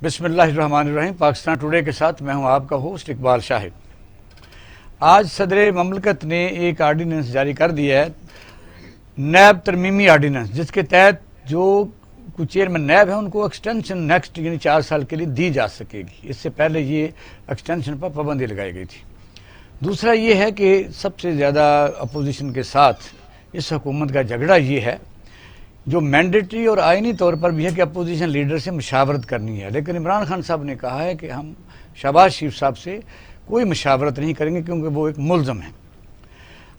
بسم اللہ الرحمن الرحیم۔ پاکستان ٹوڈے کے ساتھ میں ہوں آپ کا ہوسٹ اقبال شاہد۔ آج صدر مملکت نے ایک آرڈیننس جاری کر دیا ہے، نیب ترمیمی آرڈیننس، جس کے تحت جو کچھ چیئرمین نیب ہیں ان کو ایکسٹینشن نیکسٹ یعنی 4 سال کے لیے دی جا سکے گی۔ اس سے پہلے یہ ایکسٹینشن پر پابندی لگائی گئی تھی۔ دوسرا یہ ہے کہ سب سے زیادہ اپوزیشن کے ساتھ اس حکومت کا جھگڑا یہ ہے، جو مینڈیٹری اور آئینی طور پر بھی ہے کہ اپوزیشن لیڈر سے مشاورت کرنی ہے، لیکن عمران خان صاحب نے کہا ہے کہ ہم شہباز شریف صاحب سے کوئی مشاورت نہیں کریں گے کیونکہ وہ ایک ملزم ہیں۔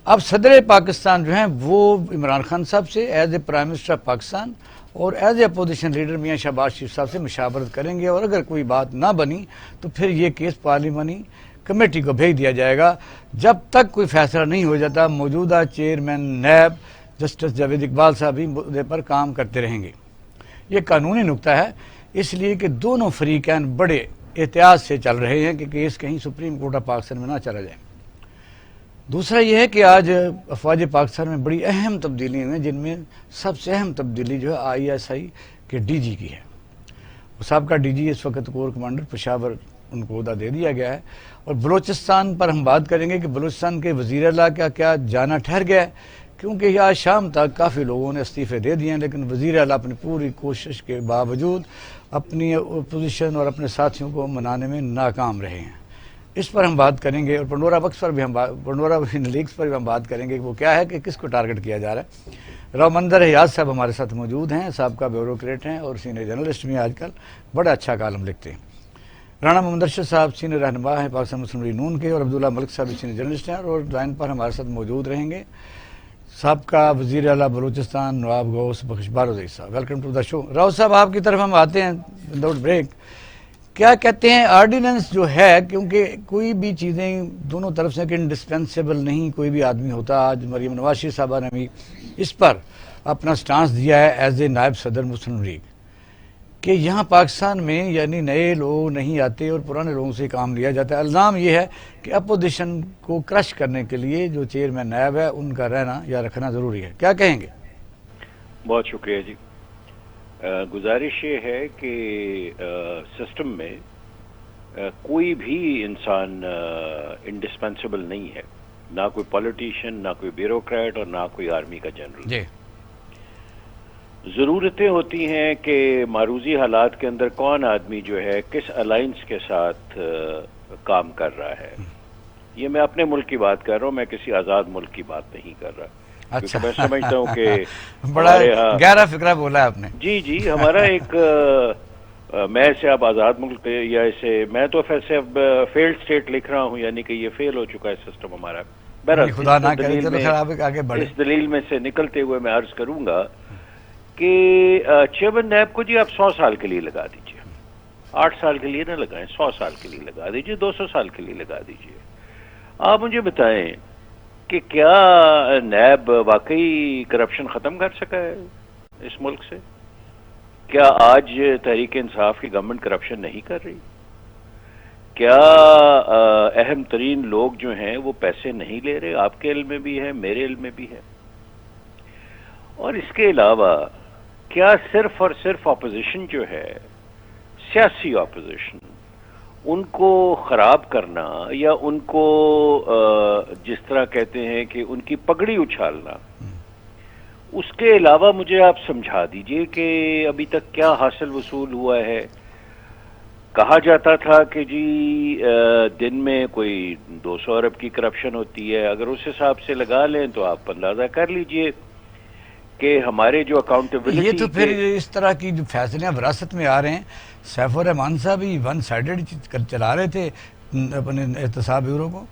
اب صدر پاکستان جو ہیں وہ عمران خان صاحب سے as a prime minister of Pakistan اور ایز اے اپوزیشن لیڈر میاں شہباز شریف صاحب سے مشاورت کریں گے، اور اگر کوئی بات نہ بنی تو پھر یہ کیس پارلیمانی کمیٹی کو بھیج دیا جائے گا۔ جب تک کوئی فیصلہ نہیں ہو جاتا موجودہ chairman NAB justice Javed Iqbal صاحب بھی مدعے پر کام کرتے رہیں گے۔ یہ قانونی نکتہ ہے، اس لیے کہ دونوں فریقین بڑے احتیاط سے چل رہے ہیں کہ کیس کہیں سپریم کورٹ آف پاکستان میں نہ چلا جائے۔ دوسرا یہ ہے کہ آج افواج پاکستان میں بڑی اہم تبدیلیاں ہیں، جن میں سب سے اہم تبدیلی جو ہے ISI کے DG کی ہے۔ سابقہ DG اس وقت کور کمانڈر پشاور ان کو عہدہ دے دیا گیا ہے۔ اور بلوچستان پر ہم بات کریں گے کہ بلوچستان کے وزیر اعلیٰ کا کیا جانا ٹھہر گیا ہے، کیونکہ آج شام تک کافی لوگوں نے استعفے دے دیے ہیں، لیکن وزیر اعلیٰ اپنی پوری کوشش کے باوجود اپنی اپوزیشن اور اپنے ساتھیوں کو منانے میں ناکام رہے ہیں۔ اس پر ہم بات کریں گے، اور پنڈورا بکس پر بھی پنڈورا لیکس پر بھی ہم بات کریں گے کہ وہ کیا ہے کہ کس کو ٹارگٹ کیا جا رہا ہے۔ راؤ منظر حیات صاحب ہمارے ساتھ موجود ہیں، سابقہ بیوروکریٹ ہیں اور سینئر جرنلسٹ بھی آج کل بڑا اچھا کالم لکھتے ہیں۔ رانا محمد ارشد صاحب سینئر رہنما ہیں پاکستان مسلم لیگ نون کے، اور عبداللہ ملک صاحب بھی سینئر جرنلسٹ ہیں اور لائن پر ہمارے ساتھ موجود رہیں گے سابقہ وزیر اعلیٰ بلوچستان نواب غوث بخش بارودی صاحب۔ ویلکم ٹو دا شو۔ راؤ صاحب آپ کی طرف ہم آتے ہیں وداؤٹ بریک۔ کیا کہتے ہیں آرڈیننس جو ہے، کیونکہ کوئی بھی چیزیں دونوں طرف سے کہ انڈسپینسیبل نہیں کوئی بھی آدمی ہوتا، آج مریم نواز شریف صاحبہ نے بھی اس پر اپنا سٹانس دیا ہے ایز اے نائب صدر مسلم لیگ کہ یہاں پاکستان میں یعنی نئے لوگ نہیں آتے اور پرانے لوگوں سے کام لیا جاتا ہے۔ الزام یہ ہے کہ اپوزیشن کو کرش کرنے کے لیے جو چیئرمین نائب ہے ان کا رہنا یا رکھنا ضروری ہے۔ کیا کہیں گے؟ بہت شکریہ جی۔ گزارش یہ ہے کہ سسٹم میں کوئی بھی انسان انڈسپینسیبل نہیں ہے، نہ کوئی پولیٹیشین، نہ کوئی بیوروکریٹ اور نہ کوئی آرمی کا جنرل۔ جی، ضرورتیں ہوتی ہیں کہ معروضی حالات کے اندر کون آدمی جو ہے کس الائنس کے ساتھ کام کر رہا ہے۔ یہ میں اپنے ملک کی بات کر رہا ہوں، میں کسی آزاد ملک کی بات نہیں کر رہا، کیونکہ میں سمجھتا ہوں کہ بڑا گہرا فکرہ بولا ہے آپ نے۔ جی ہمارا ایک میں اسے اب آزاد ملک یا اسے میں تو ایسے اب فیلڈ اسٹیٹ لکھ رہا ہوں، یعنی کہ یہ فیل ہو چکا ہے سسٹم ہمارا۔ خدا نہ کرے، چلو خیر آپ آگے بڑھیں۔ اس دلیل میں سے نکلتے ہوئے میں عرض کروں گا کہ چیئرمین نیب کو جی آپ 100 سال کے لیے لگا دیجئے، 8 سال کے لیے نہ لگائیں، 100 سال کے لیے لگا دیجئے، 200 سال کے لیے لگا دیجئے۔ آپ مجھے بتائیں کہ کیا نیب واقعی کرپشن ختم کر سکا ہے اس ملک سے؟ کیا آج تحریک انصاف کی گورنمنٹ کرپشن نہیں کر رہی؟ کیا اہم ترین لوگ جو ہیں وہ پیسے نہیں لے رہے؟ آپ کے علم میں بھی ہے، میرے علم میں بھی ہے۔ اور اس کے علاوہ کیا صرف اور صرف اپوزیشن جو ہے، سیاسی اپوزیشن، ان کو خراب کرنا یا ان کو جس طرح کہتے ہیں کہ ان کی پگڑی اچھالنا، اس کے علاوہ مجھے آپ سمجھا دیجئے کہ ابھی تک کیا حاصل وصول ہوا ہے؟ کہا جاتا تھا کہ جی دن میں کوئی 200 ارب کی کرپشن ہوتی ہے، اگر اس حساب سے لگا لیں تو آپ اندازہ کر لیجئے کہ ہمارے جو اکاؤنٹیبلٹی، یہ تو پھر اس طرح کی جو فیصلے وراثت میں آ رہے ہیں، سیف الرحمان صاحب ہی ون سائیڈڈ چلا رہے تھے اپنے احتساب بیورو کو۔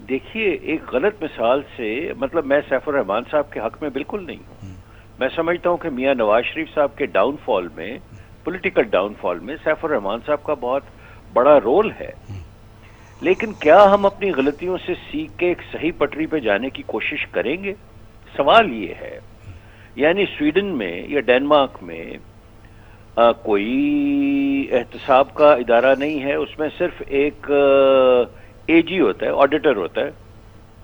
دیکھیے ایک غلط مثال سے، مطلب میں سیف الرحمان صاحب کے حق میں بالکل نہیں ہوں۔ میں سمجھتا ہوں کہ میاں نواز شریف صاحب کے ڈاؤن فال میں، پولیٹیکل ڈاؤن فال میں سیف الرحمان صاحب کا بہت بڑا رول ہے، لیکن کیا ہم اپنی غلطیوں سے سیکھ کے ایک صحیح پٹری پہ جانے کی کوشش کریں گے؟ سوال یہ ہے۔ یعنی سویڈن میں یا ڈینمارک میں کوئی احتساب کا ادارہ نہیں ہے، اس میں صرف ایک AG ہوتا ہے، آڈیٹر ہوتا ہے،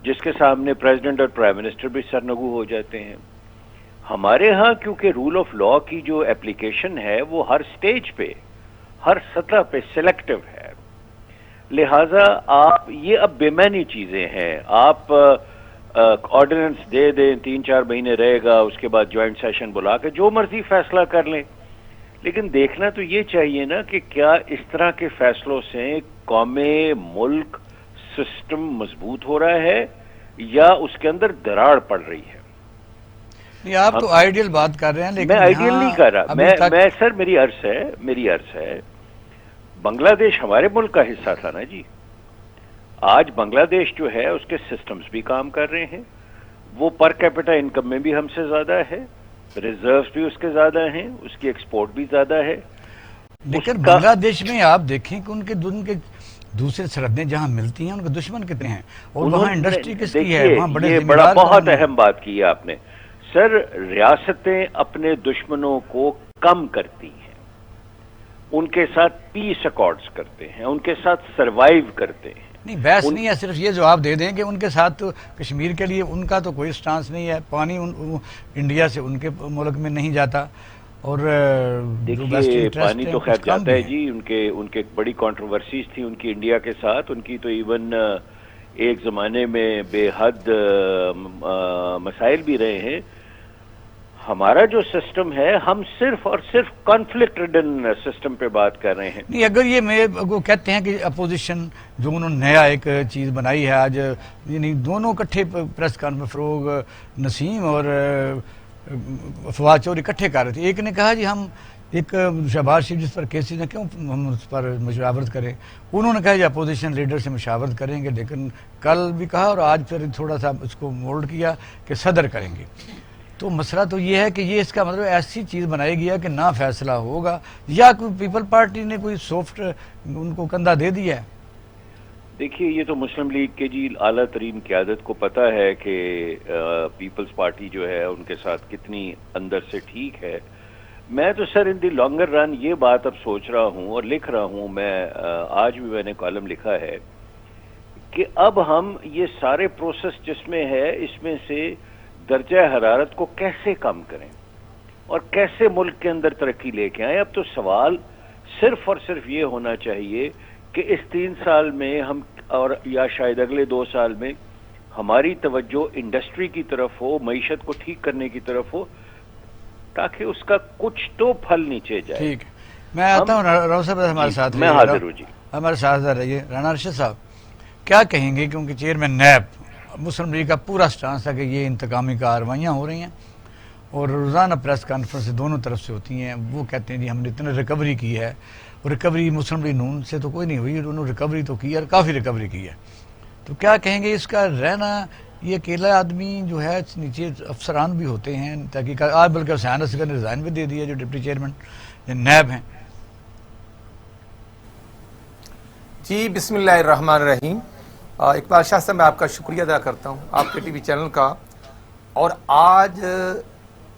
جس کے سامنے پریزیڈنٹ اور پرائم منسٹر بھی سرنگو ہو جاتے ہیں۔ ہمارے ہاں کیونکہ رول آف لا کی جو اپلیکیشن ہے وہ ہر سٹیج پہ، ہر سطح پہ سلیکٹو ہے. لہذا آپ یہ اب بے معنی چیزیں ہیں. آپ آرڈیننس دے دیں 3-4 مہینے رہے گا, اس کے بعد جوائنٹ سیشن بلا کے جو مرضی فیصلہ کر لیں, لیکن دیکھنا تو یہ چاہیے نا کہ کیا اس طرح کے فیصلوں سے قوم, ملک, سسٹم مضبوط ہو رہا ہے یا اس کے اندر دراڑ پڑ رہی ہے. نہیں, آپ تو آئیڈیل بات کر رہے ہیں, لیکن میں آئیڈیل نہیں کر رہا. میں سر میری عرض ہے بنگلہ دیش ہمارے ملک کا حصہ تھا نا جی. آج بنگلہ دیش جو ہے اس کے سسٹمز بھی کام کر رہے ہیں, وہ پر کیپٹا انکم میں بھی ہم سے زیادہ ہے, ریزروز بھی اس کے زیادہ ہیں, اس کی ایکسپورٹ بھی زیادہ ہے. لیکن بنگلہ دیش میں آپ دیکھیں کہ ان کے دوسرے سرحدیں جہاں ملتی ہیں ان کے دشمن کتنے ہیں, اور وہاں انڈسٹری کس کی ہے, وہاں بڑے بہت اہم بات کی ہے آپ نے سر. ریاستیں اپنے دشمنوں کو کم کرتی ہیں, ان کے ساتھ پیس اکارڈز کرتے ہیں, ان کے ساتھ سروائیو کرتے ہیں. نہیں, بحث نہیں ہے, صرف یہ جواب دے دیں کہ ان کے ساتھ تو کشمیر کے لیے ان کا تو کوئی سٹانس نہیں ہے. پانی انڈیا سے ان کے ملک میں نہیں جاتا, اور دیکھیے پانی تو خیر جاتا ہے جی. ان کے بڑی کنٹروورسیز تھی ان کی انڈیا کے ساتھ. ان کی تو ایون ایک زمانے میں بے حد مسائل بھی رہے ہیں. ہمارا جو سسٹم ہے, ہم صرف اور صرف کانفلکٹ ریڈن سسٹم پہ بات کر رہے ہیں. نہیں, اگر یہ وہ کہتے ہیں کہ اپوزیشن جو انہوں نے نیا ایک چیز بنائی ہے آج, یعنی دونوں کٹھے پریس کانفرنس, فروغ نسیم اور فواد چودھری اکٹھے کر رہے تھے. ایک نے کہا جی ہم ایک شہباز شریف جس پر کیسز ہیں کیوں ہم اس پر مشاورت کریں. انہوں نے کہا جی اپوزیشن لیڈر سے مشاورت کریں گے, لیکن کل بھی کہا اور آج پھر تھوڑا سا اس کو مولڈ کیا کہ صدر کریں گے. تو مسئلہ تو یہ ہے کہ یہ اس کا مطلب ایسی چیز بنائی گیا کہ نہ فیصلہ ہوگا, یا کوئی پیپل پارٹی نے کوئی سافٹ ان کو کندھا دے دیا ہے. دیکھیے یہ تو مسلم لیگ کے جی اعلیٰ ترین قیادت کو پتہ ہے کہ پیپلز پارٹی جو ہے ان کے ساتھ کتنی اندر سے ٹھیک ہے. میں تو سر ان دی لانگر رن یہ بات اب سوچ رہا ہوں اور لکھ رہا ہوں, میں آج بھی میں نے کالم لکھا ہے کہ اب ہم یہ سارے پروسیس جس میں ہے اس میں سے درجہ حرارت کو کیسے کم کریں اور کیسے ملک کے اندر ترقی لے کے آئیں. اب تو سوال صرف اور صرف یہ ہونا چاہیے کہ اس 3 سال میں ہم, اور یا شاید اگلے 2 سال میں, ہماری توجہ انڈسٹری کی طرف ہو, معیشت کو ٹھیک کرنے کی طرف ہو, تاکہ اس کا کچھ تو پھل نیچے جائے. ٹھیک ہے, میں آتا ہوں راؤ صاحب ہمارے ساتھ. میں حاضر ہوں جی. ہمارے ساتھ رہیے. رانا ارشد صاحب کیا کہیں گے, کیونکہ چیئرمین نیب مسلم لیگ کا پورا سٹانس ہے کہ یہ انتقامی کارروائیاں ہو رہی ہیں اور روزانہ پریس کانفرنس دونوں طرف سے ہوتی ہیں. وہ کہتے ہیں جی ہم نے اتنے ریکوری کی ہے, اور ریکوری مسلم لیگ نون سے تو کوئی نہیں ہوئی, انہوں نے ریکوری تو کی ہے, کافی ریکوری کی ہے. تو کیا کہیں گے اس کا رہنا, یہ اکیلا آدمی جو ہے, نیچے افسران بھی ہوتے ہیں تحقیقات, آج بلکہ حسین اصغر نے ریزائن بھی دے دیا جو ڈپٹی چیئرمین نیب ہیں. جی بسم اللہ الرحمن الرحیم. اقبال شاہ صاحب میں آپ کا شکریہ ادا کرتا ہوں, آپ کے ٹی وی چینل کا. اور آج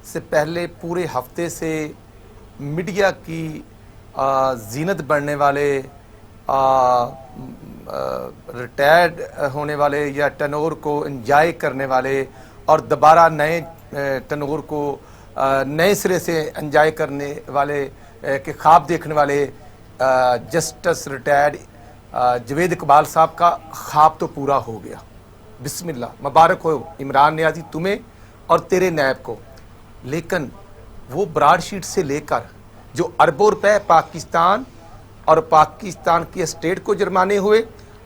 سے پہلے پورے ہفتے سے میڈیا کی زینت بڑھنے والے, ریٹائرڈ ہونے والے یا ٹنور کو انجوائے کرنے والے اور دوبارہ نئے ٹنور کو نئے سرے سے انجوائے کرنے والے کے خواب دیکھنے والے جسٹس ریٹائرڈ جوید اقبال صاحب کا خواب تو پورا ہو گیا. بسم اللہ, مبارک ہو عمران نیازی تمہیں اور تیرے نیب کو. لیکن وہ براڈ شیٹ سے لے کر جو اربوں روپے پاکستان اور پاکستان کی اسٹیٹ کو جرمانے ہوئے,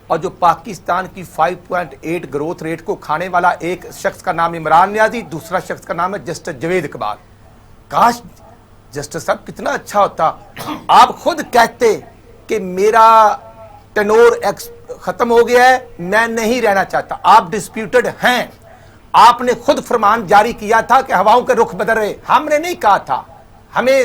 اور جو پاکستان کی 5.8 گروتھ ریٹ کو کھانے والا ایک شخص کا نام عمران نیازی, دوسرا شخص کا نام ہے جسٹس جوید اقبال. کاش جسٹس صاحب کتنا اچھا ہوتا, آپ خود کہتے کہ میرا ٹینور ختم ہو گیا ہے, میں نہیں رہنا چاہتا. آپ ڈسپیوٹڈ ہیں, آپ نے خود فرمان جاری کیا تھا کہ ہواؤں کے رخ بدل رہے. ہم نے نہیں کہا تھا, ہمیں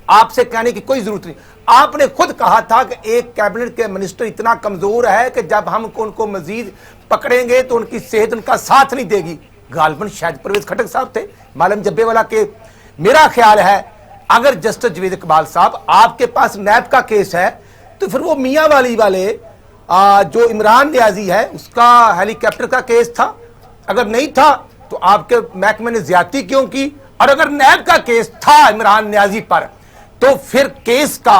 آپ سے کہنے کی کوئی ضرورت نہیں. آپ نے خود کہا تھا کہ ایک کیبنٹ کے منسٹر اتنا کمزور ہے کہ جب ہم ان کو مزید پکڑیں گے تو ان کی صحت ان کا ساتھ نہیں دے گی. غالباً شاید پرویز کھٹک صاحب تھے, معلم جبے والا کے. میرا خیال ہے اگر جسٹس جوید اقبال صاحب آپ کے پاس نیب کا کیس ہے تو پھر وہ میاں والی والے جو عمران نیازی ہے اس کا ہیلی کاپٹر کا کیس تھا. اگر نہیں تھا تو آپ کے محکمے نے زیادتی کیوں کی؟ اور اگر نیب کا کیس تھا عمران نیازی پر تو پھر کیس کا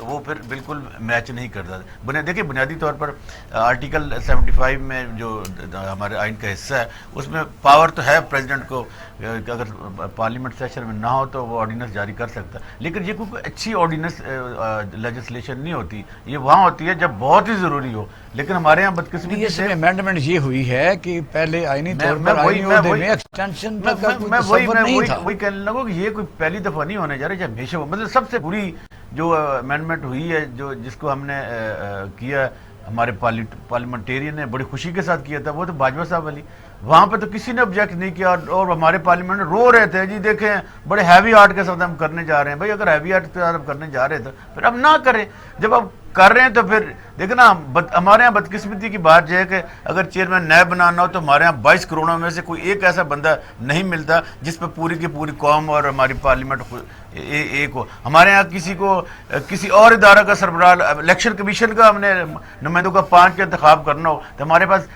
تو وہ پھر بالکل میچ نہیں کرتا. دیکھیں بنیادی طور پر آرٹیکل 75 میں جو ہمارے آئین کا حصہ ہے اس میں پاور تو ہے پریزیڈنٹ کو کہ اگر پارلیمنٹ سیشن میں نہ ہو تو وہ آرڈیننس جاری کر سکتا ہے, لیکن یہ کوئی اچھی آرڈیننس لیجسلیشن نہیں ہوتی, یہ وہاں ہوتی ہے جب بہت ہی ضروری ہو. لیکن ہمارے یہاں بدقسمتی سے امینڈمنٹ یہ ہوئی ہے کہ پہلے آئینی طور پر آئینی عہدے میں ایکسٹینشن تک کا کوئی تصور نہیں تھا. وہی کہنے لگا کہ یہ کوئی پہلی دفعہ نہیں ہونے جا رہا, جب ہمیشہ مطلب سب سے بری جو امینڈمنٹ ہوئی ہے جس کو ہم نے کیا ہمارے پارلیمنٹیرین نے بڑی خوشی کے ساتھ کیا تھا, وہ تو باجوہ صاحب والی. وہاں پہ تو کسی نے آبجیکٹ نہیں کیا اور ہمارے پارلیمنٹ رو رہے تھے جی دیکھیں بڑے ہیوی آرٹ کے ساتھ ہم کرنے جا رہے ہیں. بھائی اگر ہیوی آرٹ کے ساتھ ہم کرنے جا رہے تھے پھر اب نہ کریں, جب اب کر رہے ہیں تو پھر دیکھیں نا ہمارے یہاں بدقسمتی کی بات یہ ہے کہ اگر چیئرمین نائب بنانا ہو تو ہمارے یہاں 22 کروڑوں میں سے کوئی ایک ایسا بندہ نہیں ملتا جس پہ پوری کی پوری قوم اور ہماری پارلیمنٹ ایک ہو. ہمارے یہاں کسی کو کسی اور ادارہ کا سربراہ الیکشن کمیشن کا ہم نے نمائندوں کا 5 کا انتخاب کرنا ہو تو ہمارے پاس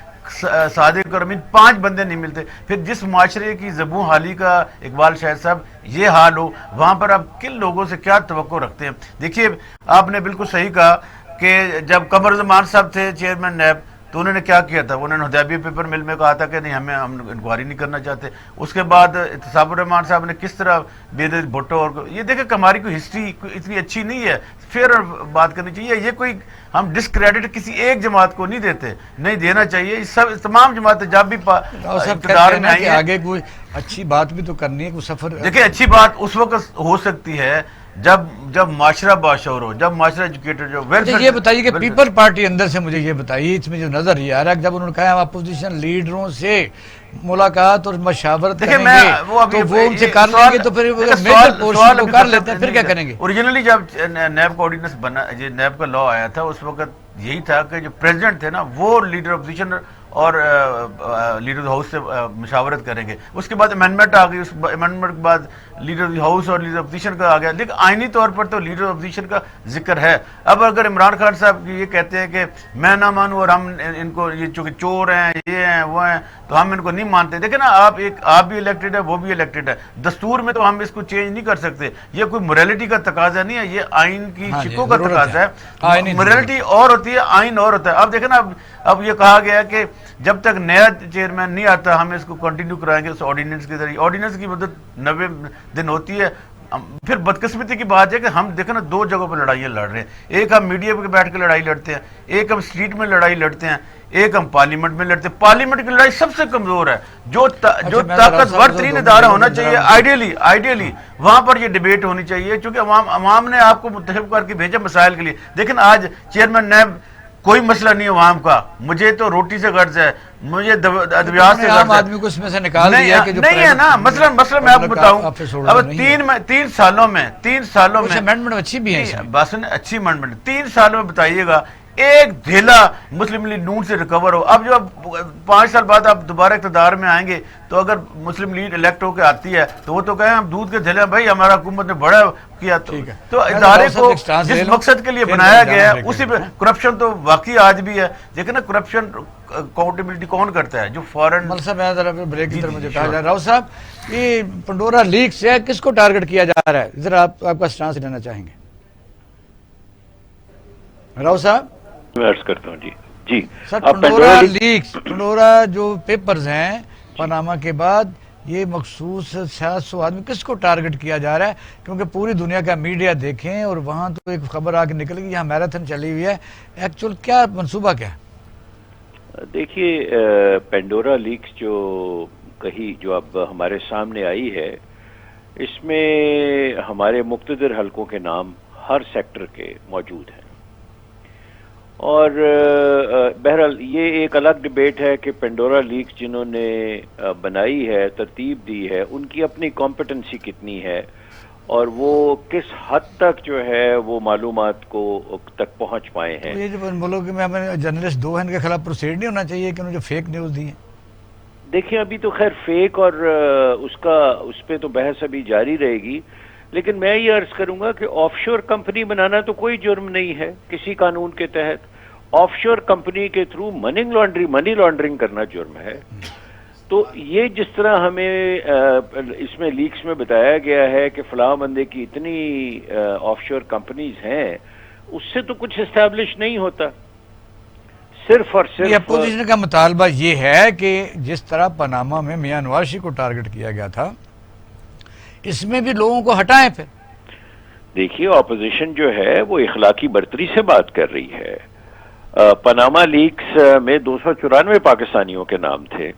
صادق اور امین 5 بندے نہیں ملتے. پھر جس معاشرے کی زبوں حالی کا اقبال شاہد صاحب یہ حال ہو وہاں پر آپ کن لوگوں سے کیا توقع رکھتے ہیں. دیکھیے آپ نے بالکل صحیح کہا کہ جب قمر الزمان صاحب تھے چیئرمین نیب تو انہوں نے کیا کیا تھا, انہوں نے حدیبیہ پیپر مل میں کہا تھا کہ نہیں ہم انکوائری نہیں کرنا چاہتے. اس کے بعد احتساب الرحمان صاحب نے کس طرح بے نظیر بھٹو اور یہ دیکھیں کہ ہماری کوئی ہسٹری اتنی اچھی نہیں ہے, فیئر بات کرنی چاہیے. یہ کوئی ہم ڈسکریڈٹ کسی ایک جماعت کو نہیں دیتے, نہیں دینا چاہیے. سب تمام جماعتیں جب بھی اقتدار میں آئی آگے کوئی اچھی بات بھی تو کرنی ہے, کوئی سفر. دیکھیں اچھی بات اس وقت ہو سکتی ہے جب معاشرہ باشعور ہو, جب معاشرہ ایجوکیٹڈ جو ویلفیئر. یہ بتائیے کہ پیپل پارٹی اندر سے مجھے یہ بتائیے اس میں جو نظر یہ آ رہا ہے جب انہوں نے کہا ہم اپوزیشن لیڈروں سے ملاقات اور مشاورت کریں گے تو وہ ان سے کر لیں گے, تو پھر میجر پورشن کو کر لیتے ہیں پھر کیا کریں گے. اوریجنلی جب نیب کا آرڈیننس بنا, یہ نیب کا لا آیا تھا اس وقت یہی تھا کہ جو پریزیڈنٹ تھے نا وہ لیڈر اپوزیشن اور لیڈر ہاؤس سے مشاورت کریں گے. اس کے بعد امینڈمنٹ آ گئی, اس امینڈمنٹ کے بعد لیڈر ہاؤس اور لیڈر اپوزیشن کا آ گیا, لیکن آئینی طور پر تو لیڈر اپوزیشن کا ذکر ہے. اب اگر عمران خان صاحب یہ کہتے ہیں کہ میں نہ مانوں اور ہم ان کو یہ چونکہ چور ہیں یہ ہیں وہ ہیں تو ہم ان کو نہیں مانتے. دیکھیں نا آپ بھی الیکٹڈ ہے وہ بھی الیکٹڈ ہے, دستور میں تو ہم اس کو چینج نہیں کر سکتے. یہ کوئی موریلٹی کا تقاضا نہیں ہے, یہ آئین کی شکوں کا تقاضا ہے. موریلٹی اور ہوتی ہے, آئین اور ہوتا ہے. اب دیکھیں نا اب یہ کہا گیا کہ جب تک نیا چیئرمین نہیں آتا ہم اس کو کنٹینیو کرائیں گے اس آرڈیننس کے ذریعے. آرڈیننس کی مدت 90 دن ہوتی ہے. پھر بدقسمتی کی بات ہے کہ ہم دیکھیں نا 2 جگہوں پہ لڑائیاں لڑ رہے ہیں. ایک ہم میڈیا پہ بیٹھ کے لڑائی لڑتے ہیں, ایک ہم اسٹریٹ میں لڑائی لڑتے ہیں, ایک ہم پارلیمنٹ میں لڑتے ہیں. پارلیمنٹ کی لڑائی سب سے کمزور ہے. جو طاقتور ترین ادارہ ہونا چاہیے آئیڈیلی وہاں پر یہ ڈیبیٹ ہونی چاہیے, چونکہ عوام نے آپ کو منتخب کر کے بھیجا مسائل کے لیے. لیکن آج چیئرمین نیب کوئی مسئلہ نہیں ہے عوام کا, مجھے تو روٹی سے غرض ہے, مجھے ادویات سے غرض ہے. آدمی کو اس میں سے نکال دیا کہ نہیں ہے نا. مثلا میں آپ کو بتاؤں اب 3 سالوں میں امینڈمنٹ اچھی بھی ہے, بس اچھی امینڈمنٹ 3 سالوں میں بتائیے گا ایک دھیلا مسلم لیگ نون سے ریکور ہو. اب جو 5 سال بعد آپ دوبارہ اقتدار میں آئیں گے تو اگر مسلم لیگ الیکٹ ہو کے آتی ہے تو وہ تو کہیں ہم دودھ کے دھیلے بھائی ہمارا حکومت نے بڑا کیا. تو ادارے کو جس مقصد کے لیے بنایا گیا ہے اسی پہ کرپشن تو واقعی آج بھی ہے. لیکن کرپشن اکاؤنٹیبلٹی کون کرتا ہے, جو فورن. بریک کی طرف مجھے کہا جا رہا ہے راؤ صاحب یہ پنڈورا لیک سے کس کو ٹارگٹ کیا جا رہا ہے, ذرا آپ کا سٹانس لینا چاہیں گے راؤ صاحب. میں عرض کرتا ہوں جی سر پنڈورا لیکس, پنڈورا جو پیپرز ہیں پاناما کے بعد یہ مخصوص 700 آدمی کس کو ٹارگٹ کیا جا رہا ہے, کیونکہ پوری دنیا کا میڈیا دیکھیں اور وہاں تو ایک خبر آ کے نکل گئی یہاں میراتھن چلی ہوئی ہے, ایکچول کیا منصوبہ کیا ہے. دیکھیے پینڈورا لیکس جو اب ہمارے سامنے آئی ہے اس میں ہمارے مقتدر حلقوں کے نام ہر سیکٹر کے موجود ہیں, اور بہرحال یہ ایک الگ ڈیبیٹ ہے کہ پینڈورا لیکس جنہوں نے بنائی ہے ترتیب دی ہے ان کی اپنی کمپٹنسی کتنی ہے اور وہ کس حد تک جو ہے وہ معلومات کو تک پہنچ پائے ہیں. یہ جو ملک میں ہمیں جرنلسٹ 2 ہیں ان کے خلاف پروسیڈ نہیں ہونا چاہیے کہ انہوں نے جو فیک نیوز دی ہیں. دیکھیں ابھی تو خیر فیک اور اس پہ تو بحث ابھی جاری رہے گی, لیکن میں یہ عرض کروں گا کہ آف شور کمپنی بنانا تو کوئی جرم نہیں ہے کسی قانون کے تحت. آف شور کمپنی کے تھرو منی لانڈرنگ کرنا جرم ہے. تو یہ جس طرح ہمیں اس میں لیکس میں بتایا گیا ہے کہ فلاں بندے کی اتنی آف شور کمپنیز ہیں, اس سے تو کچھ اسٹیبلش نہیں ہوتا. صرف اور صرف اپوزیشن کا مطالبہ یہ ہے کہ جس طرح پاناما میں میاں نواز شریف کو ٹارگٹ کیا گیا تھا اس میں بھی لوگوں کو ہٹائیں. پھر دیکھیے اپوزیشن جو ہے وہ اخلاقی برتری سے بات کر رہی ہے. پاناما لیکس میں 294 پاکستانیوں کے نام تھے,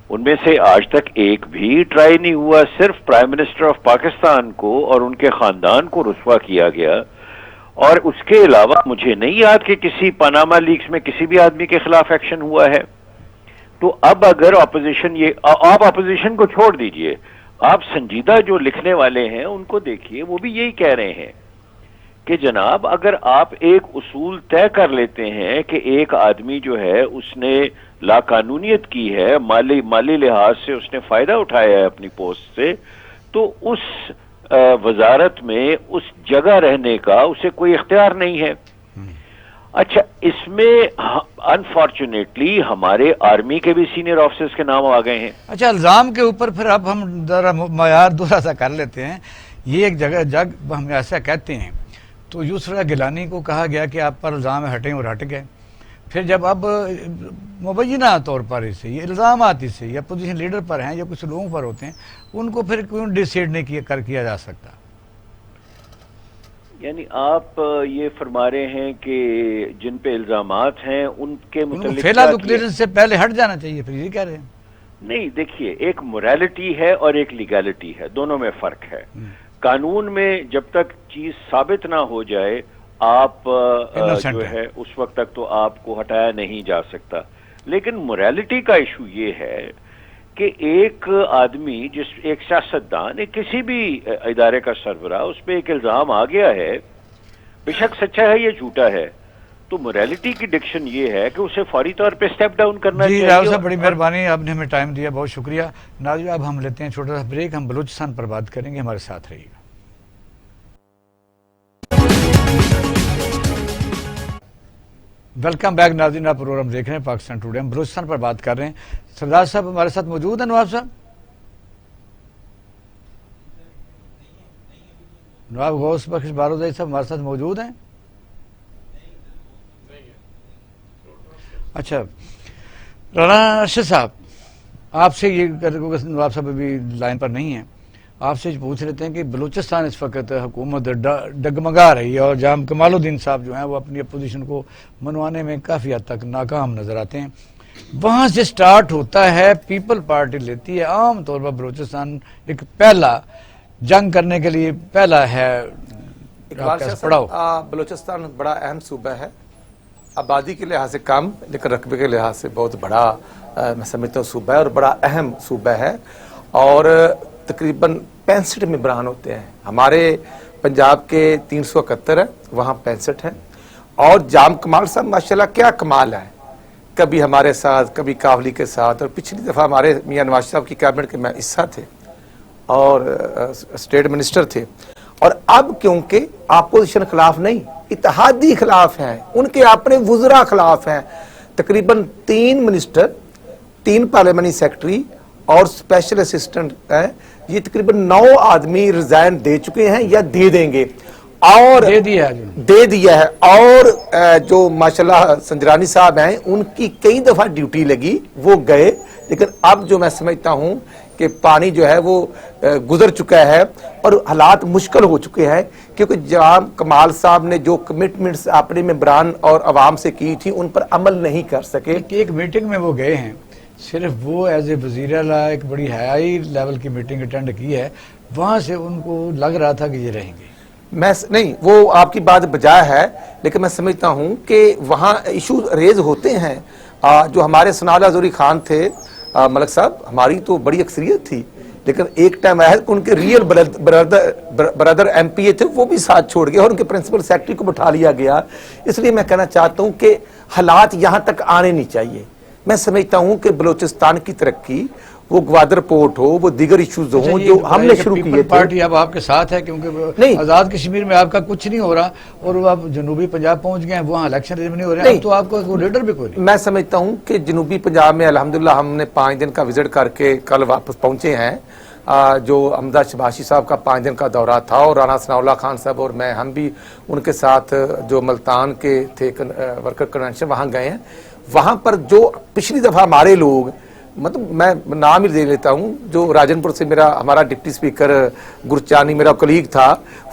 ان میں سے آج تک ایک بھی ٹرائی نہیں ہوا. صرف پرائم منسٹر آف پاکستان کو اور ان کے خاندان کو رسوا کیا گیا, اور اس کے علاوہ مجھے نہیں یاد کہ کسی پاناما لیکس میں کسی بھی آدمی کے خلاف ایکشن ہوا ہے. تو اب اگر اپوزیشن آپ اپوزیشن کو چھوڑ دیجئے, آپ سنجیدہ جو لکھنے والے ہیں ان کو دیکھیے, وہ بھی یہی کہہ رہے ہیں کہ جناب اگر آپ ایک اصول طے کر لیتے ہیں کہ ایک آدمی جو ہے اس نے لاقانونیت کی ہے, مالی لحاظ سے اس نے فائدہ اٹھایا ہے اپنی پوسٹ سے, تو اس وزارت میں اس جگہ رہنے کا اسے کوئی اختیار نہیں ہے. اچھا, اس میں انفارچونیٹلی ہمارے آرمی کے بھی سینئر آفیسرز کے نام آ گئے ہیں. اچھا, الزام کے اوپر پھر اب ہم ذرا معیار دوسرا سا کر لیتے ہیں. یہ ایک جگ ہم ایسا کہتے ہیں تو یسرا گیلانی کو کہا گیا کہ آپ پر الزام ہٹیں اور ہٹ گئے. پھر جب اب مبینہ طور پر اسے یہ الزامات اسے یا اپوزیشن لیڈر پر ہیں یا کچھ لوگوں پر ہوتے ہیں, ان کو پھر کیوں ڈیسائیڈ نہیں کیا جا سکتا؟ یعنی آپ یہ فرما رہے ہیں کہ جن پہ الزامات ہیں ان کے متعلق فیلا تو کلیئرنس سے پہلے ہٹ جانا چاہیے, پھر یہ کہہ رہے ہیں. نہیں, دیکھیے ایک موریلٹی ہے اور ایک لیگیلٹی ہے, دونوں میں فرق ہے. قانون میں جب تک چیز ثابت نہ ہو جائے آپ جو ہے اس وقت تک تو آپ کو ہٹایا نہیں جا سکتا. لیکن موریلٹی کا ایشو یہ ہے کہ ایک آدمی ایک سیاستدان, ایک کسی بھی ادارے کا سربراہ, اس پہ ایک الزام آ گیا ہے, بے شک سچا ہے یا جھوٹا ہے, تو موریلٹی کی ڈکشن یہ ہے کہ اسے فوری طور پہ سٹیپ ڈاؤن کرنا چاہیے. جی راؤ صاحب, بڑی مہربانی, آپ نے ہمیں ٹائم دیا, بہت شکریہ. ناظرین اب ہم لیتے ہیں چھوٹا سا بریک, ہم بلوچستان پر بات کریں گے, ہمارے ساتھ رہیے گا. ویلکم بیک ناظرین, آپ پروگرام دیکھ رہے ہیں پاکستان ٹوڈے, ہم بلوچستان پر بات کر رہے ہیں. سردار صاحب ہمارے ساتھ موجود ہیں. نواب صاحب, نواب غوث بخش بارودائی صاحب ہمارے ساتھ موجود ہیں. اچھا, رانا ارشد صاحب, آپ سے یہ نواب صاحب ابھی لائن پر نہیں ہیں, آپ سے پوچھ لیتے ہیں کہ بلوچستان اس وقت حکومت ڈگمگا رہی ہے, اور جہاں کمال الدین صاحب جو ہیں وہ اپنی اپوزیشن کو منوانے میں کافی حد تک ناکام نظر آتے ہیں. وہاں سے سٹارٹ ہوتا ہے, پیپل پارٹی لیتی ہے عام طور پر بلوچستان ایک پہلا جنگ کرنے کے لیے پہلا ہے. بلوچستان بڑا اہم صوبہ ہے, آبادی کے لحاظ سے کم لیکن رقبے کے لحاظ سے بہت بڑا میں سمجھتا ہوں صوبہ ہے, اور بڑا اہم صوبہ ہے, اور تقریباً 65 ممبران ہوتے ہیں. ہمارے پنجاب کے 371 ہیں, وہاں 65 ہیں. اور جام کمال صاحب ماشاءاللہ کیا کمال ہے, کبھی ہمارے ساتھ کبھی کاولی کے ساتھ, اور پچھلی دفعہ ہمارے میاں نواز صاحب کی کیبنٹ کے میں حصہ تھے اور اسٹیٹ منسٹر تھے. اور اب کیونکہ اپوزیشن خلاف نہیں, اتحادی خلاف ہیں, ان کے اپنے وزراء خلاف ہیں. تقریباً 3 منسٹر, 3 پارلیمانی سیکرٹری اور اسپیشل اسسٹنٹ ہیں, یہ تقریباً 9 آدمی ریزائن دے چکے ہیں یا دے دیں گے, اور دے دیا ہے. اور جو ماشاءاللہ سنجرانی صاحب ہیں, ان کی کئی دفعہ ڈیوٹی لگی, وہ گئے. لیکن اب جو میں سمجھتا ہوں کہ پانی جو ہے وہ گزر چکا ہے اور حالات مشکل ہو چکے ہیں, کیونکہ جام کمال صاحب نے جو کمٹمنٹس اپنے ممبران اور عوام سے کی تھی ان پر عمل نہیں کر سکے. ایک میٹنگ میں وہ گئے ہیں, صرف وہ ایز اے وزیر اعلیٰ ایک بڑی ہائی لیول کی میٹنگ اٹینڈ کی ہے, وہاں سے ان کو لگ رہا تھا کہ یہ رہیں گے. میں نہیں, وہ آپ کی بات بجائے ہے, لیکن میں سمجھتا ہوں کہ وہاں ایشو ریز ہوتے ہیں. جو ہمارے ثناءاللہ زوری خان تھے ملک صاحب, ہماری تو بڑی اکثریت تھی, لیکن ایک ٹائم آیا کہ ان کے ریئل برادر ایم پی اے تھے, وہ بھی ساتھ چھوڑ گئے اور ان کے پرنسپل سیکرٹری کو بٹھا لیا گیا. اس لیے میں کہنا چاہتا ہوں کہ حالات یہاں تک آنے نہیں چاہیے. میں سمجھتا ہوں کہ بلوچستان کی ترقی, وہ گوادر پورٹ ہو, وہ دیگر ایشوز ہوں جو ہم نے شروع کیے تھے. پارٹی اب آپ کے ساتھ ہے, کیونکہ آزاد کشمیر میں آپ کا کچھ نہیں ہو رہا, اور وہ آپ جنوبی پنجاب پہنچ گئے ہیں, وہاں الیکشن نہیں ہو رہے ہیں, تو آپ کو لیڈر بھی کوئی نہیں. میں سمجھتا ہوں کہ جنوبی پنجاب میں الحمدللہ ہم نے 5 دن کا وزٹ کر کے کل واپس پہنچے ہیں, جو حمزہ شباشی صاحب کا 5 دن کا دورہ تھا اور رانا ثناء اللہ خان صاحب اور میں ہم بھی ان کے ساتھ جو ملتان کے تھے ورکر کنونشن وہاں گئے ہیں. وہاں پر جو پچھلی دفعہ ہمارے لوگ مطلب میں نام ہی دے لیتا ہوں, جو راجن پور سے ہمارا ڈپٹی اسپیکر گرچانی میرا کلیگ تھا,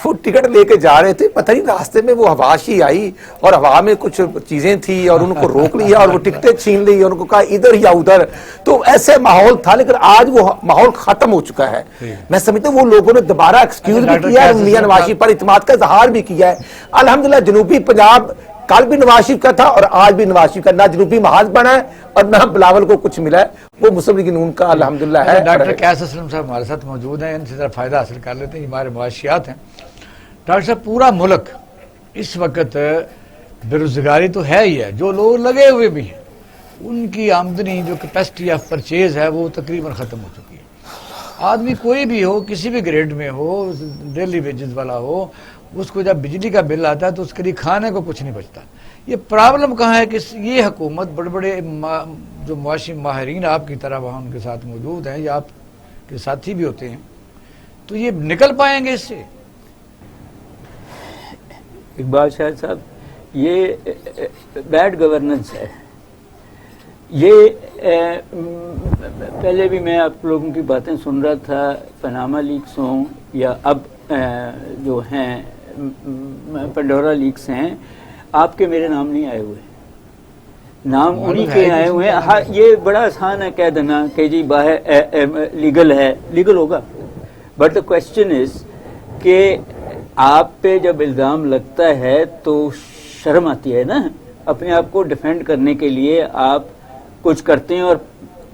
وہ ٹکٹ لے کے جا رہے تھے, پتہ نہیں راستے میں وہ ہواشی آئی اور ہوا میں کچھ چیزیں تھی اور ان کو روک لیا اور وہ ٹکٹیں چھین لی اور ان کو کہا ادھر یا ادھر. تو ایسے ماحول تھا, لیکن آج وہ ماحول ختم ہو چکا ہے. میں سمجھتا ہوں وہ لوگوں نے دوبارہ ایکسکیوز بھی کیا ہے, میاں نواز شریف پر اعتماد کا اظہار بھی کیا ہے. الحمدللہ جنوبی پنجاب کل بھی نواز شریف کا تھا اور آج بھی نواز شریف کا, نہ جنوبی محاذ بنا ہے اور نہ بلاول کو کچھ ملا ہے, وہ مسلم لیگ نون کا الحمدللہ ہے. ڈاکٹر قیس اسلم صاحب ہمارے ساتھ موجود ہیں, ان سے ذرا فائدہ حاصل کر لیتے ہیں, ہمارے معاشیات ہیں. ڈاکٹر صاحب پورا ملک اس وقت بے روزگاری تو ہے ہی ہے, جو لوگ لگے ہوئے بھی ہیں ان کی آمدنی جو کیپیسٹی آف پرچیز ہے وہ تقریباً ختم ہو چکی ہے. آدمی کوئی بھی ہو, کسی بھی گریڈ میں ہو, ڈیلی ویجز والا ہو, اس کو جب بجلی کا بل آتا ہے تو اس کے لیے کھانے کو کچھ نہیں بچتا. یہ پرابلم کہاں ہے کہ یہ حکومت بڑے بڑے جو معاشی ماہرین آپ کی طرح وہاں ان کے ساتھ موجود ہیں یا آپ کے ساتھی بھی ہوتے ہیں, تو یہ نکل پائیں گے اس سے؟ اقبال شاہد صاحب, یہ بیڈ گورننس ہے. یہ پہلے بھی میں آپ لوگوں کی باتیں سن رہا تھا, پاناما لیکس ہوں یا اب جو ہیں پنڈورا لیکس ہیں, آپ کے میرے نام نہیں آئے ہوئے, نام انہی کے آئے ہوئے ہیں. ہاں یہ بڑا آسان ہے کہہ دینا کہ جی باہر لیگل ہے, لیگل ہوگا, بٹ دا کوشچن از کہ آپ پہ جب الزام لگتا ہے تو شرم آتی ہے نا, اپنے آپ کو ڈیفینڈ کرنے کے لیے آپ کچھ کرتے ہیں. اور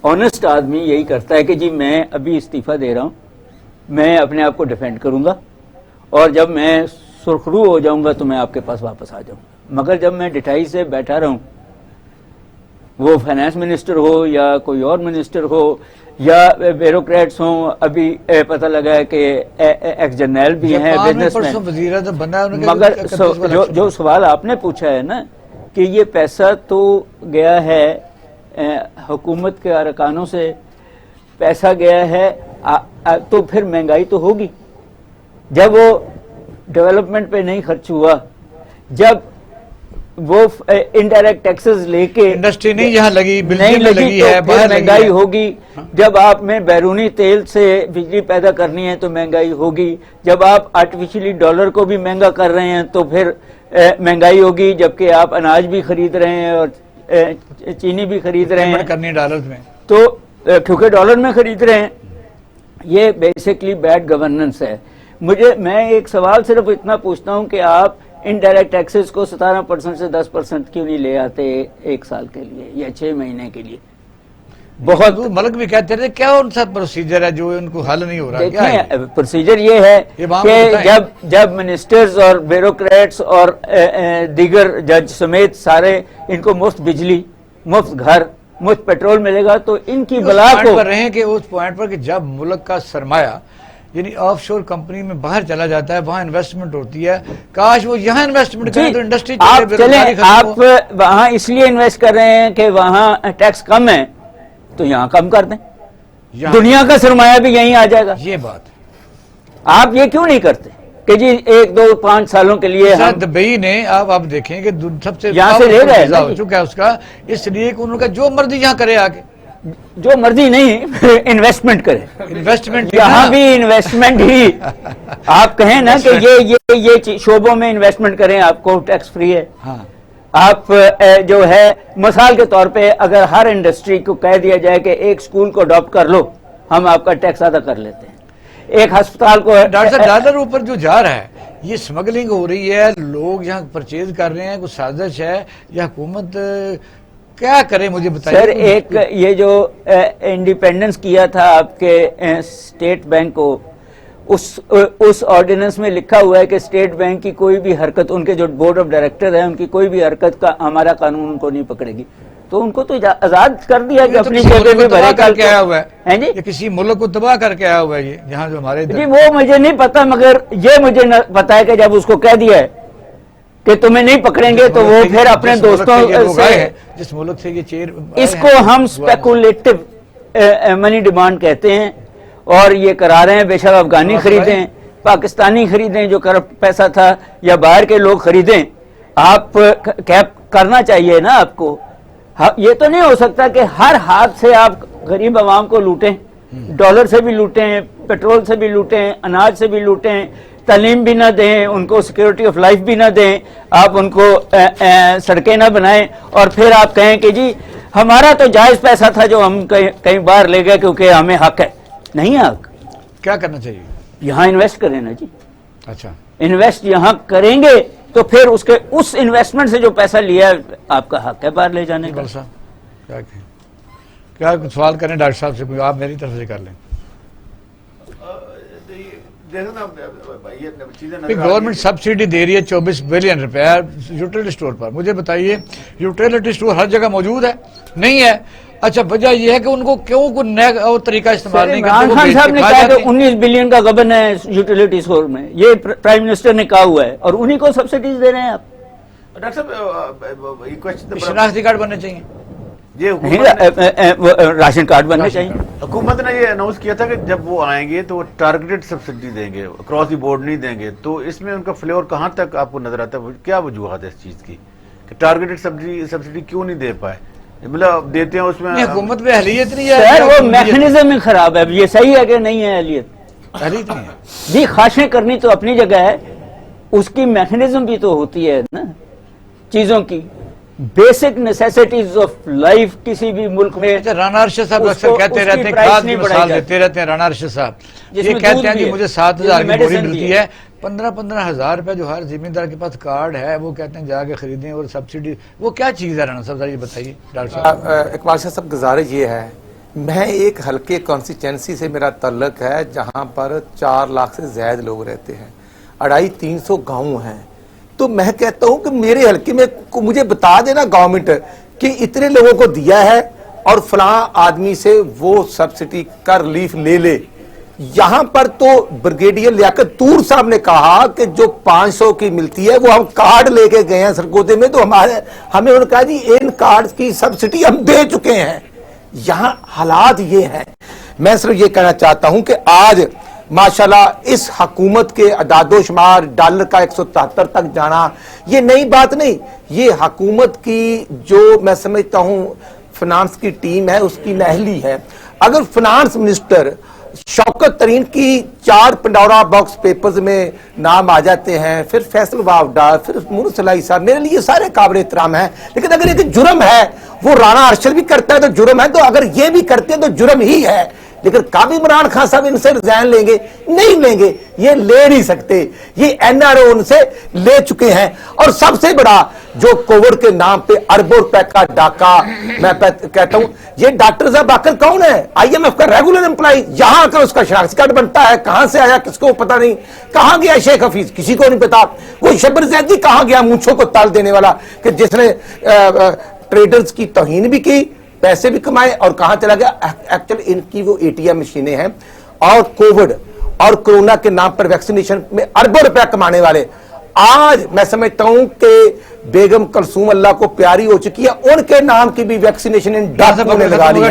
آنیسٹ آدمی یہی کرتا ہے کہ جی میں ابھی استعفیٰ دے رہا ہوں, میں اپنے آپ کو ڈیفینڈ کروں گا اور جب میں سرخرو ہو جاؤں گا تو میں آپ کے پاس واپس آ جاؤں گا. مگر جب میں ڈٹائی سے بیٹھا رہوں, وہ فائنانس منسٹر ہو یا کوئی اور منسٹر ہو یا بیوروکریٹس ہوں, ابھی پتہ لگا ہے کہ ایکس جرنیل بھی ہیں, بزنس مین, مگر جو سوال آپ نے پوچھا ہے نا کہ یہ پیسہ تو گیا ہے حکومت کے ارکانوں سے, پیسہ گیا ہے تو پھر مہنگائی تو ہوگی. جب وہ ڈیولپمنٹ پہ نہیں خرچ ہوا, جب وہ انڈائریکٹ ٹیکسز لے کے انڈسٹری نہیں یہاں لگی, نہیں لگی تو پھر مہنگائی ہوگی. جب آپ میں بیرونی تیل سے بجلی پیدا کرنی ہے تو مہنگائی ہوگی. جب آپ آرٹیفیشلی ڈالر کو بھی مہنگا کر رہے ہیں تو پھر مہنگائی ہوگی, جبکہ آپ اناج بھی خرید رہے ہیں اور چینی بھی خرید رہے ہیں کرنی ڈالر میں, تو کیونکہ ڈالر میں خرید رہے ہیں. یہ بیسکلی بیڈ گورننس ہے. میں ایک سوال صرف اتنا پوچھتا ہوں کہ آپ انڈائریکٹ ٹیکسز کو 17% سے 10% کیوں نہیں لے آتے ایک سال کے لیے یا 6 مہینے کے لیے؟ بہت ملک بھی کہتے رہے کیا ان سا پروسیجر ہے جو ان کو حل نہیں ہو رہا. دیکھیں پروسیجر یہ ہے کہ جب منسٹرز اور بیوروکریٹس اور دیگر جج سمیت سارے ان کو مفت بجلی, مفت گھر, مفت پیٹرول ملے گا تو ان کی بلا کو رہے کہ اس پوائنٹ پر کہ جب ملک کا سرمایہ یعنی آف شور کمپنی میں باہر چلا جاتا ہے, وہاں انویسٹمنٹ ہوتی ہے, کاش وہ یہاں انویسٹمنٹ کریں تو انڈسٹری آپ وہاں اس لیے انویسٹ کر رہے ہیں کہ وہاں ٹیکس کم ہے تو یہاں کم کر دیں, دنیا کا سرمایہ بھی یہیں آ جائے گا. یہ بات آپ یہ کیوں نہیں کرتے کہ جی 1 2 5 سالوں کے لیے دبئی نے آپ دیکھیں کہ سب سے یہاں سے لے گئے ہو چکا ہے اس کا, اس لیے کہ انہوں کا جو مرضی یہاں کرے آگے, جو مرضی نہیں انویسٹمنٹ کرے, انویسٹمنٹ یہاں بھی انویسٹمنٹ ہی آپ کہیں نا کہ یہ شعبوں میں انویسٹمنٹ کریں, آپ کو ٹیکس فری ہے. آپ جو ہے مثال کے طور پہ اگر ہر انڈسٹری کو کہہ دیا جائے کہ ایک سکول کو اڈاپٹ کر لو, ہم آپ کا ٹیکس ادا کر لیتے ہیں. ایک ہسپتال کو ڈاکٹر صاحب ڈالر اوپر جو جا رہا ہے, یہ سمگلنگ ہو رہی ہے, لوگ یہاں پرچیز کر رہے ہیں, کوئی سازش ہے یا حکومت کیا کرے مجھے بتائیے. سر ایک یہ جو انڈیپینڈنس کیا تھا آپ کے اسٹیٹ بینک کو, اس آرڈیننس میں لکھا ہوا ہے کہ اسٹیٹ بینک کی کوئی بھی حرکت, ان کے جو بورڈ آف ڈائریکٹر ہیں ان کی کوئی بھی حرکت کا ہمارا قانون ان کو نہیں پکڑے گی. تو ان کو تو آزاد کر دیا کہ اپنی جگہ میں بھرے کر کے آیا ہوا ہے جی, کسی ملک کو تباہ کر کے آیا ہوا ہے یہ جہاں جو ہمارے جی. وہ مجھے نہیں پتا, مگر یہ مجھے پتا ہے کہ جب اس کو کہہ دیا ہے کہ تمہیں نہیں پکڑیں گے تو وہ پھر اپنے دوستوں سے, جس ملک سے یہ چیر, اس کو ہم اسپیکولیٹو منی ڈیمانڈ کہتے ہیں. اور یہ کرا رہے ہیں، بے شک افغانی خریدیں، پاکستانی خریدیں جو پیسہ تھا، یا باہر کے لوگ خریدیں. آپ کیپ کرنا چاہیے نا آپ کو. یہ تو نہیں ہو سکتا کہ ہر ہاتھ سے آپ غریب عوام کو لوٹیں، ڈالر سے بھی لوٹیں، پیٹرول سے بھی لوٹیں، اناج سے بھی لوٹیں، تعلیم بھی نہ دیں، ان کو سیکورٹی آف لائف بھی نہ دیں، آپ ان کو سڑکیں نہ بنائیں، اور پھر آپ کہیں کہ جی ہمارا تو جائز پیسہ تھا جو ہم کہیں باہر لے گئے کیونکہ ہمیں حق ہے. نہیں حق. کیا کرنا چاہیے؟ یہاں انویسٹ کریں نا جی. اچھا، انویسٹ یہاں کریں گے تو پھر اس انویسٹمنٹ سے جو پیسہ لیا آپ کا حق ہے باہر لے جانے کا. کیا سوال کریں ڈاکٹر صاحب سے؟ کوئی آپ میری طرف سے کر لیں. گورنمنٹ سبسڈی دے رہی ہے 24 بلین روپے یوٹیلٹی اسٹور پر. مجھے بتائیے یوٹیلٹی اسٹور ہر جگہ موجود ہے؟ نہیں ہے. اچھا، وجہ یہ ہے کہ ان کو کیوں کوئی نیا اور طریقہ استعمال نہیں کرتے؟ عمران خان صاحب نے کہا کہ 19 بلین کا غبن ہے یوٹیلٹی اسٹور میں، یہ پرائم منسٹر نے کہا ہوا ہے، اور انہی کو سبسڈیز دے رہے ہیں آپ. ڈاکٹر صاحب شناختی کارڈ بننے چاہیے، راشن کارڈ بننے چاہیے. حکومت نے یہ اناؤنس کیا تھا کہ جب وہ آئیں گے تو وہ ٹارگیٹڈ سبسڈی دیں گے، اکراس دی بورڈ نہیں دیں گے. تو اس میں ان کا فلیور کہاں تک آپ کو نظر آتا ہے؟ کیا وجوہات ہے اس چیز کی کہ ٹارگیٹڈ سبسڈی کیوں نہیں دے پائے؟ مطلب دیتے ہیں اس میں حکومت میں اہلیت نہیں سر ہے. وہ میکنزم ہی خراب ہے. یہ صحیح ہے کہ نہیں ہے اہلیت؟ اہلیت نہیں ہے جی. خواہشیں کرنی تو اپنی جگہ ہے، اس کی میکنزم بھی تو ہوتی ہے نا چیزوں کی. بیسک نیسیسٹیز آف لائف کسی بھی ملک میں. اچھا، رانا ارشد صاحب اکثر کہتے رہتے ہیں، کھاد کی مثال دیتے رہتے ہیں رانا ارشد صاحب. یہ کہتے ہیں کہ مجھے 7,000 کی بوری ملتی ہے، 15,000 روپے جو ہر زمین دار کے پاس کارڈ ہے وہ کہتے ہیں جا کے خریدیں، اور سبسڈی وہ کیا چیز ہے؟ رانا صاحب ذرا یہ بتائیے. ڈاکٹر صاحب اقبال شاہ صاحب گزارش یہ ہے، میں ایک ہلکے کانسٹیچوئنسی سے میرا تعلق ہے جہاں پر 4 لاکھ سے زائد لوگ رہتے ہیں، 250-300 گاؤں ہیں. تو میں کہتا ہوں کہ میرے حلقے میں مجھے بتا دینا گورنمنٹ کہ اتنے لوگوں کو دیا ہے اور فلاں آدمی سے وہ سبسڈی کا ریلیف لے لے. یہاں پر تو بریگیڈیئر لیاقت طور صاحب نے کہا کہ جو 500 کی ملتی ہے وہ ہم کارڈ لے کے گئے ہیں سرگودے میں، تو ہمیں انہوں نے کہا جی ان کارڈ کی سبسڈی ہم دے چکے ہیں. یہاں حالات یہ ہیں. میں صرف یہ کہنا چاہتا ہوں کہ آج ماشاءاللہ اس حکومت کے اعداد و شمار ڈالر کا 173 تک جانا یہ نئی بات نہیں. یہ حکومت کی جو میں سمجھتا ہوں فنانس کی ٹیم ہے اس کی نااہلی ہے. اگر فنانس منسٹر شوکت ترین کی 4 پنڈورا باکس پیپرز میں نام آ جاتے ہیں، پھر فیصل واوڈا، پھر مونس صلاحی صاحب، میرے لیے سارے قابل احترام ہیں. لیکن اگر ایک جرم ہے وہ رانا ارشد بھی کرتا ہے تو جرم ہے، تو اگر یہ بھی کرتے ہیں تو جرم ہی ہے. لیکن کابل عمران خان صاحب ان سے ریزائن لیں گے؟ نہیں لیں گے، یہ لے نہیں سکتے. یہ این آر او ان سے لے چکے ہیں. اور سب سے بڑا جو کووڈ کے نام پہ اربوں روپے کا ڈاکہ، میں کہتا ہوں یہ ڈاکٹر صاحب آخر کون ہے؟ آئی ایم ایف کا ریگولر امپلائی. یہاں آ کر اس کا شناختی کارڈ بنتا ہے، کہاں سے آیا کس کو پتا نہیں. کہاں گیا شیخ حفیظ؟ کسی کو نہیں پتا. وہ شبر زیدی کہاں گیا مونچھوں کو تال دینے والا کہ جس نے ٹریڈرز کی توہین بھی کی، پیسے بھی کمائے، اور کہاں چلا گیا؟ ایکچولی ان کی وہ اے ٹی ایم مشینیں ہیں. اور کووڈ اور کرونا کے نام پر ویکسینیشن میں اربوں روپے کمانے والے. آج میں سمجھتا ہوں کہ بیگم کلثوم اللہ کو پیاری ہو چکی ہے، ان کے نام کی بھی ویکسینیشن ان ڈاکٹروں نے لگا لی ہے.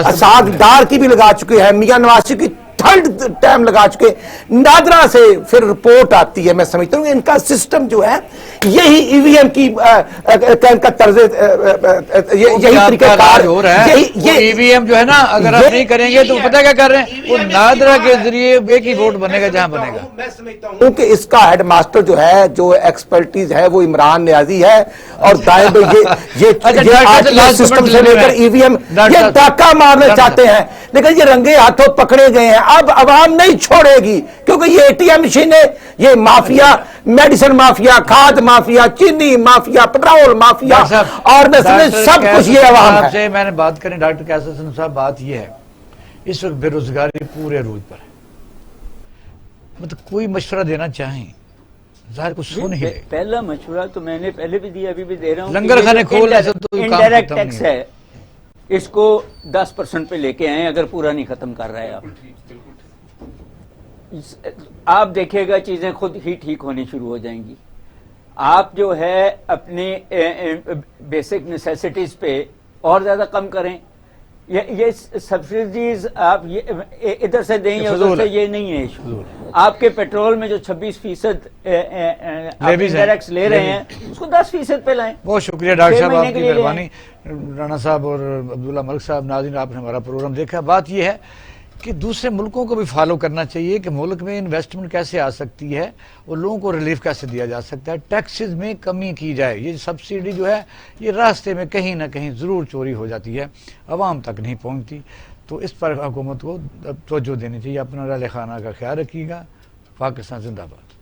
اسحاق ڈار کی بھی لگا چکے ہیں، میاں نواز شریف کی 3rd ٹائم لگا چکے. نادرا سے پھر رپورٹ آتی ہے. میں سمجھتا ہوں ان کا سسٹم جو ہے یہی ای وی ایم کی کا طرز، یہی طریقہ کار ہو رہا ہے. ای وی ایم جو ہے نا اگر آپ نہیں کریں گے تو پتہ کیا کر رہے ہیں؟ وہ نادرا کے ذریعے ایک ہی ووٹ بنے گا جہاں بنے گا. میں سمجھتا ہوں کہ اس کا ہیڈ ماسٹر جو ہے، جو ایکسپرٹیز ہے، وہ عمران نیازی ہے. اور دائیں یہ سسٹم سے لے کر ای وی ایم یہ ڈاکہ مارنا چاہتے ہیں، لیکن یہ رنگے ہاتھوں پکڑے گئے ہیں. اب عوام نہیں چھوڑے گی کیونکہ یہ اے ٹی ایم مشینیں، یہ مافیا، میڈیسن مافیا، کھاد مافیا، چینی مافیا، پٹرول مافیا، اور سب کچھ یہ عوام ہے. میں نے بات کریں ڈاکٹر قیصر حسن صاحب، بات یہ ہے اس وقت بے روزگاری پورے عروج پر ہے. مطلب کوئی مشورہ دینا چاہیں ظاہر کو سن ہی لے. پہلا مشورہ تو میں نے پہلے بھی دیا، ابھی بھی دے رہا ہوں. لنگر خانے کھول انڈائریکٹ ٹیکس ہے، اس کو 10% پہ لے کے آئیں اگر پورا نہیں ختم کر رہے آپ دیکھے گا چیزیں خود ہی ٹھیک ہونی شروع ہو جائیں گی. آپ جو ہے اپنی بیسک نیسیسٹیز پہ اور زیادہ کم کریں. یہ سبسڈیز آپ ادھر سے دیں یا فضول ادھر سے، ہے، یہ نہیں ہے ایشو. فضول. آپ کے پیٹرول میں جو 26% انڈائریکٹس لے رہے ہیں اس کو 10% پہ لائیں. بہت شکریہ ڈاکٹر 6 صاحب، مہینے آپ کے کی لیے لے مہربانی. رانا صاحب اور عبداللہ ملک صاحب، ناظرین آپ نے ہمارا پروگرام دیکھا. بات یہ ہے کہ دوسرے ملکوں کو بھی فالو کرنا چاہیے کہ ملک میں انویسٹمنٹ کیسے آ سکتی ہے اور لوگوں کو ریلیف کیسے دیا جا سکتا ہے. ٹیکسز میں کمی کی جائے. یہ سبسڈی جو ہے یہ راستے میں کہیں نہ کہیں ضرور چوری ہو جاتی ہے، عوام تک نہیں پہنچتی. تو اس پر حکومت کو توجہ دینی چاہیے. اپنا رائے خانہ کا خیال رکھیے گا. پاکستان زندہ باد.